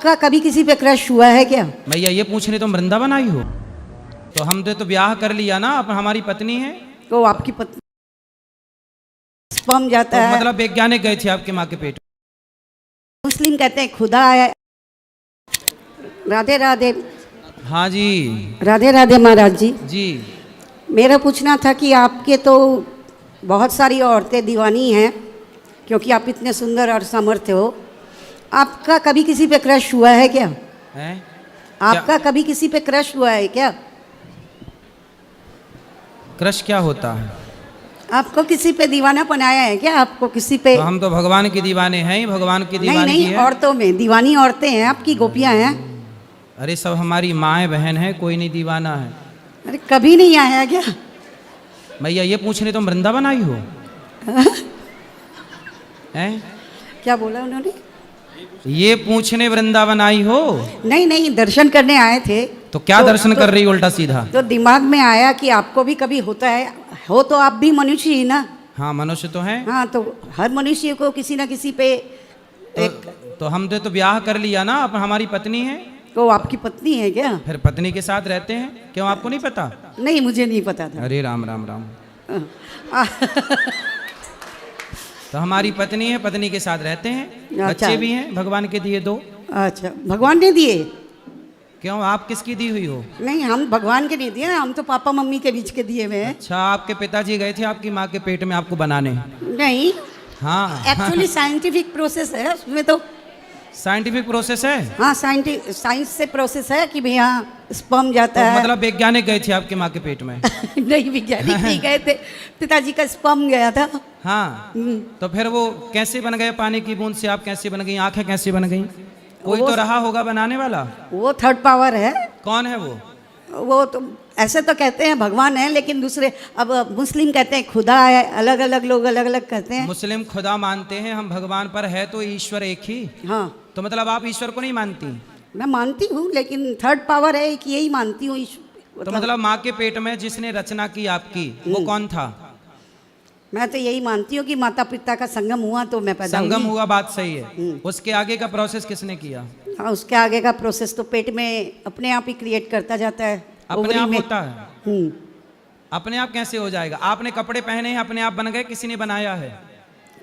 आपका कभी किसी पे क्रश हुआ है क्या? भैया ये पूछ रहे तुम वृंदावन आई हो? तो हमने तो ब्याह कर लिया ना, अब हमारी पत्नी है। तो आपकी पत्नी स्पर्म जाता तो है। मतलब वैज्ञानिक गए थे आपकी माँ के पेट में। मुस्लिम कहते हैं खुदा है। राधे राधे। हाँ जी। राधे राधे महाराज जी। जी। मेरा पूछना था कि आपके तो बहुत सारी औरतें दीवानी हैं, क्योंकि आप इतने सुंदर और समर्थ हो। आपका कभी किसी पे क्रश हुआ है क्या? है? आपका कभी किसी पे क्रश हुआ है क्या? क्रश क्या होता है? आपको किसी पे दीवाना बनाया है क्या? आपको किसी पे? तो हम तो भगवान के दीवाने हैं ही, भगवान की नहीं दीवानी नहीं, औरतों में दीवानी औरतें हैं, आपकी गोपियां हैं। अरे सब हमारी माएँ बहन है, कोई नहीं दीवाना है। अरे कभी नहीं आया क्या? भैया ये पूछ रहे तुम वृंदावन आई हो? हैं? क्या बोला उन्होंने? ये पूछने वृंदावन आई हो? नहीं नहीं, दर्शन करने आए थे। तो क्या दर्शन कर रही उल्टा सीधा? तो दिमाग में आया कि आपको भी कभी होता है, हो तो आप भी मनुष्य ही ना। हाँ मनुष्य तो है। हाँ, तो हर मनुष्य को किसी ना किसी पे तो हमने तो ब्याह कर लिया ना, अब हमारी पत्नी है। तो आपकी पत्नी है क्या? फिर पत्नी के साथ रहते हैं, क्यों आपको नहीं पता? नहीं, मुझे नहीं पता था। अरे राम राम राम। आ, तो हमारी पत्नी है, पत्नी के साथ रहते हैं, अच्छा। बच्चे भी हैं भगवान के दिए 2। अच्छा, भगवान ने दिए? क्यों आप किसकी दी हुई हो? नहीं, हम भगवान के नहीं दिए ना, हम तो पापा मम्मी के बीच के दिए हुए हैं। अच्छा, आपके पिताजी गए थे आपकी माँ के पेट में आपको बनाने? नहीं, हाँ एक्चुअली साइंटिफिक प्रोसेस है उसमें तो। साइंटिफिक प्रोसेस है? हाँ, साइंस से प्रोसेस है कि भैया स्पर्म जाता तो है। मतलब वैज्ञानिक गए थे आपकी माँ के पेट में? नहीं, वैज्ञानिक नहीं गए थे, पिताजी का स्पर्म गया था। हाँ। तो फिर वो कैसे बन गए? पानी की बूंद से आप कैसे बन गई? आंखें कैसे बन गई? कोई तो रहा होगा बनाने वाला। वो थर्ड पावर है। कौन है वो? वो तो ऐसे तो कहते हैं भगवान है, लेकिन दूसरे अब मुस्लिम कहते हैं खुदा है, अलग अलग लोग अलग अलग कहते हैं। मुस्लिम खुदा मानते हैं, हम भगवान पर है तो ईश्वर एक ही। हाँ, तो मतलब आप ईश्वर को नहीं मानती? मैं मानती हूँ, लेकिन थर्ड पावर है कि यही मानती हूँ। तो मतलब माँ के पेट में जिसने रचना की आपकी, वो कौन था? मैं तो यही मानती हूँ कि माता पिता का संगम हुआ तो मैं पैदा संगम हुई। हुआ, बात सही है। उसके आगे का प्रोसेस किसने किया? हाँ, उसके आगे का प्रोसेस तो पेट में अपने आप ही क्रिएट करता जाता है। अपने ओवरी आप में होता है? अपने आप कैसे हो जाएगा? आपने कपड़े पहने हैं, अपने आप बन गए? किसी ने बनाया है?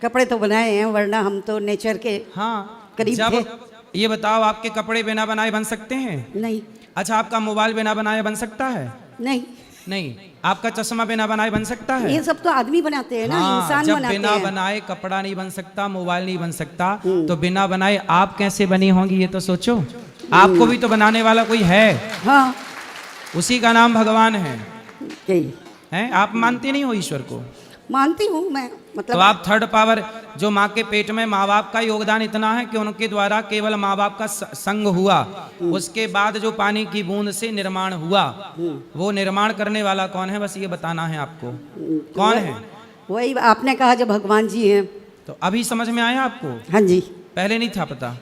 कपड़े तो बनाए हैं, वरना हम तो नेचर के हाँ। करीब जब थे। ये बताओ, आपके कपड़े बिना बनाए बन सकते हैं? नहीं अच्छा, आपका मोबाइल बिना बनाए बन सकता है? नहीं, नहीं। आपका चश्मा बिना बनाए बन सकता है? ये सब तो आदमी बनाते हैं ना, हाँ, इंसान जब बनाते बिना हैं। बनाए कपड़ा नहीं बन सकता, मोबाइल नहीं बन सकता, तो बिना बनाए आप कैसे बनी होंगी? ये तो सोचो। आपको भी तो बनाने वाला कोई है। हाँ, उसी का नाम भगवान है। यही हैं? आप मानती नहीं हो ईश्वर को? मानती हूँ मैं, मतलब तो आप थर्ड पावर, जो माँ के पेट में माँ बाप का योगदान इतना है कि उनके द्वारा केवल माँ बाप का संग हुआ, उसके बाद जो पानी की बूंद से निर्माण हुआ, वो निर्माण करने वाला कौन है? बस ये बताना है आपको। कौन है? वही आपने कहा जो भगवान जी हैं। तो अभी समझ में आया आपको? हाँ जी। पहले नहीं था पता?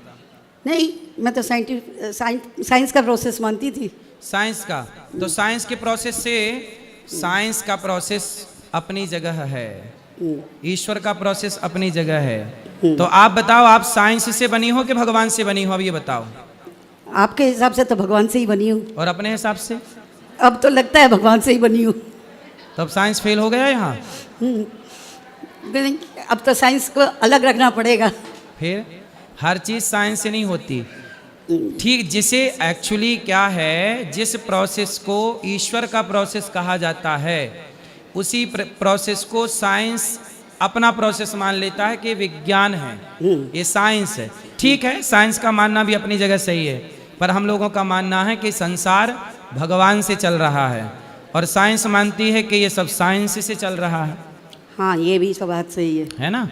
नहीं, मैं तो साइंस का प्रोसेस मानती थी। साइंस का? तो साइंस के प्रोसेस से, साइंस का प्रोसेस अपनी जगह है, ईश्वर का प्रोसेस अपनी जगह है। तो आप बताओ, आप साइंस से बनी हो कि भगवान से बनी हो? अब ये बताओ। आपके हिसाब से तो भगवान से ही बनी हूँ। और अपने हिसाब से? अब तो लगता है भगवान से ही बनी हूँ। तो अब साइंस फेल हो गया यहाँ? नहीं, अब तो साइंस को अलग रखना पड़ेगा। फिर हर चीज साइंस से नहीं होती। ठीक, जिसे एक्चुअली क्या है, जिस प्रोसेस को ईश्वर का प्रोसेस कहा जाता है, उसी प्रोसेस को साइंस अपना प्रोसेस मान लेता है कि विज्ञान है, ये साइंस है। ठीक है, साइंस का मानना भी अपनी जगह सही है, पर हम लोगों का मानना है कि संसार भगवान से चल रहा है, और साइंस मानती है कि ये सब साइंस से चल रहा है। हाँ, ये भी सब बात सही है ना?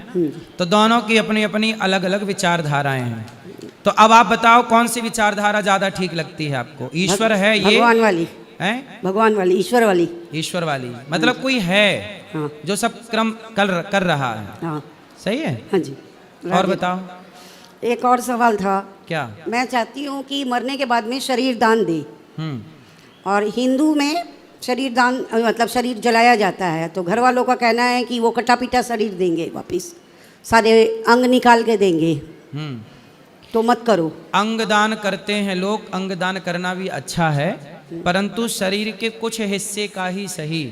तो दोनों की अपनी अपनी अलग अलग विचारधाराएं हैं। तो अब आप बताओ, कौन सी विचारधारा ज्यादा ठीक लगती है आपको? ईश्वर है ये? भगवान वाली है? भगवान वाली, ईश्वर वाली। ईश्वर वाली मतलब कोई है, हाँ, जो सब क्रम कर रहा है। हाँ, सही है। हाँ जी। और बताओ। एक और सवाल था। क्या? मैं चाहती हूँ कि मरने के बाद में शरीर दान दे, और हिंदू में शरीर दान मतलब शरीर जलाया जाता है, तो घर वालों का कहना है कि वो कटा पीटा शरीर देंगे, वापस सारे अंग निकाल के देंगे। तो मत करो। अंगदान करते हैं लोग, अंगदान करना भी अच्छा है, परंतु शरीर के कुछ हिस्से का ही सही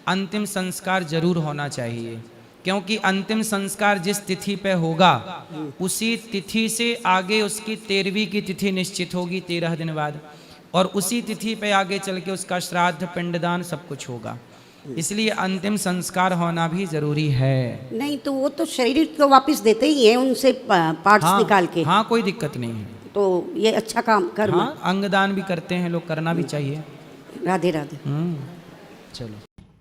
अंतिम संस्कार जरूर होना चाहिए, क्योंकि अंतिम संस्कार जिस तिथि पे होगा उसी तिथि से आगे उसकी 13वीं की तिथि निश्चित होगी 13 दिन बाद, और उसी तिथि पे आगे चल के उसका श्राद्ध पिंडदान सब कुछ होगा, इसलिए अंतिम संस्कार होना भी जरूरी है। नहीं तो वो तो शरीर तो वापस देते ही हैं उनसे पार्ट्स निकाल के। हाँ, कोई दिक्कत नहीं है। तो ये अच्छा काम कर। हाँ, अंगदान भी करते हैं लोग, करना भी चाहिए। राधे राधे। चलो।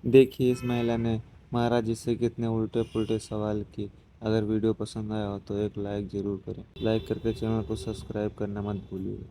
देखिए इस महिला ने महाराज जी से कितने उल्टे पुल्टे सवाल किए। अगर वीडियो पसंद आया हो तो एक लाइक ज़रूर करें। लाइक करके चैनल को सब्सक्राइब करना मत भूलिए।